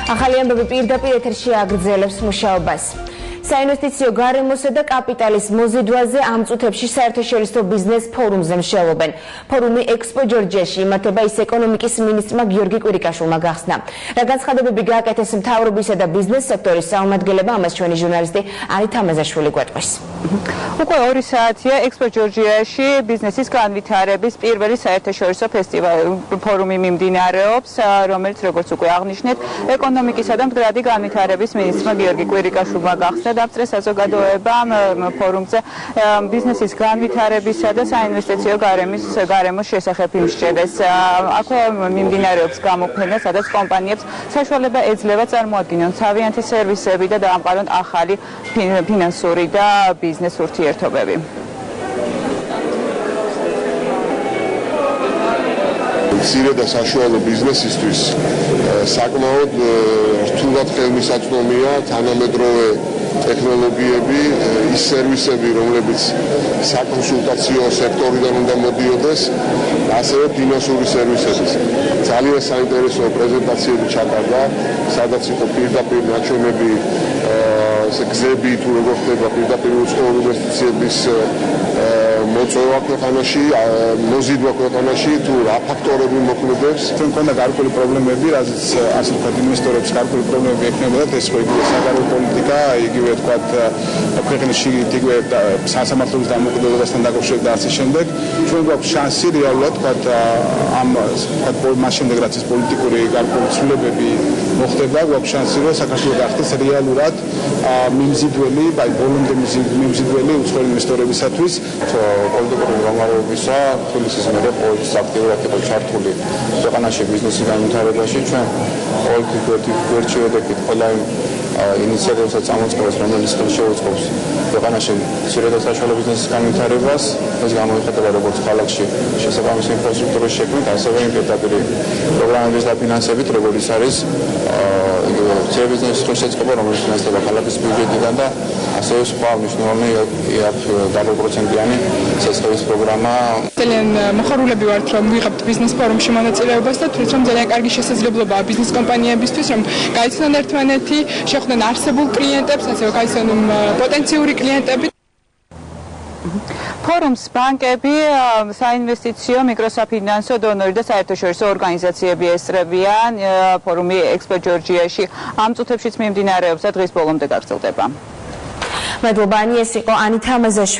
ახალი ამბები პირდაპირ ეთერში აგრძელებს მუშაობას. საინვესტიციო გარემოსა და კაპიტალის მოზიდვაზე ამ წუთებში საერთაშორისო ბიზნეს ფორუმზე მუშაობენ. ფორუმი ექსპო ჯორჯიაში იმართება, ის ეკონომიკის მინისტრმა გიორგი კვირიკაშვილმა გახსნა. რა განცხადებები გააკეთეს მთავრობისა და ბიზნეს სექტორის წარმომადგენლებმა, ამას ჩვენი ჟურნალისტი არი თამაზაშვილი გვეტყვის. უკვე 2 საათია ექსპო ჯორჯიაში ბიზნესის განვითარების პირველი საერთაშორისო ფორუმი მიმდინარეობს, რომელიც როგორც უკვე აღნიშნეთ, ეკონომიკისა და მდგრადი განვითარების მინისტრმა გიორგი კვირიკაშვილმა გახსნა. Დაამტკიცა საზოგადოებამ ფორუმზე ბიზნესის განვითარებისა და საინვესტიციო გარემოს შესახებ იმსჭერდეს. აქვე მიმდინარეობს გამოფენა, სადაც კომპანიებს საშუალება ეძლევა წარმოადგინონ თავიანთი სერვისები და დაამყარონ ახალი ფინანსური და ბიზნეს ურთიერთობები. მცირე და საშუალო ბიზნესისთვის საკმაოდ რთულად ხელმისაწვდომია თანამედროვე ტექნოლოგიები, ის სერვისები, რომლებიც საკონსულტაციო სექტორიდან უნდა მოდიოდეს, ასევე ფინანსური სერვისებიც. ძალიან საინტერესო პრეზენტაციები ჩატარდა, სადაც იყო პირდაპირ ნაჩვენები, გზები თუ როგორ ხდება პირდაპირ უცხოური ინვესტიციების მოწვევა ქვეყანაში, მოზიდვა ქვეყანაში, თუ რა ფაქტორები მოქმედებს. ჩვენ მქონდა გარკვეული პრობლემები, რაზეც ასე ვთქვათ, ინვესტორებს გარკვეული პრობლემები ექნებოდათ, ეს ხო იგივე საგარეო პოლიტიკა, იგივე ვთქვათ, ქვეყნის იგივე სასამართლოს დამოუკიდებლობასთან დაკავშირებით და ასე შემდეგ. ჩვენ გვაქვს შანსი რეალურად ვთქვათ, ამ ვთქვათ, მას შემდეგ რაც ეს პოლიტიკური გარკვეული ცვლილებები მოხდება, გვაქვს შანსი, რომ საქართველოს გახდეს რეალურად მიმზიდველი, ბოლომდე მიმზიდველი უცხოელი ინვესტორებისათვის. პოლიტიკური მდგომარეობისა, თბილისის მერე ყოველთვის აქტიურად იყო ჩართული ქვეყანაში ბიზნესის განვითარებაში. ჩვენ ყოველთვის გვერდში ვედექით ყველა იმ ინიციატივასაც წამოწყებას, რომელიც ხელს შეუწყობს ქვეყანაში მცირე და საშუალო ბიზნესის განვითარებას. ეს გამოიხატება როგორც ქალაქში შესაბამისი ინფრასტრუქტურის შექმნით, ასევე იმ პირდაპირი პროგრამების დაფინანსებით, როგორც არის მცირე ბიზნესის ხელშეწყობა, რომელიც financeდება ქალაქის ბიუჯეტიდან და ასევე სხვა მნიშვნელოვანი დაბალპროცენტიანი სესხების პროგრამა. ძალიან მოხარულები ვართ, რომ ვიღებთ ბიზნეს ფორუმში მონაწილეობას და თვითონ ძალიან კარგი შესაძლებლობაა ბიზნეს კომპანიებისთვის, რომ გაიცნონ ერთმანეთი, შეხვდნენ არსებულ კლიენტებს, ასევე გაიცნონ პოტენციური კლიენტები. ფორუმს ბანკები, საინვესტიციო, მიკროსაფინანსო, დონორი და საერთაშორისო ორგანიზაციები ესწრებიან. ფორუმი ექსპო ჯორჯიაში ამ წუთებშიც მიმდინარეობს და დღის ბოლომდე გაგრძელდება. მადლობა, ეს იყო ანი თამაზაშვილი.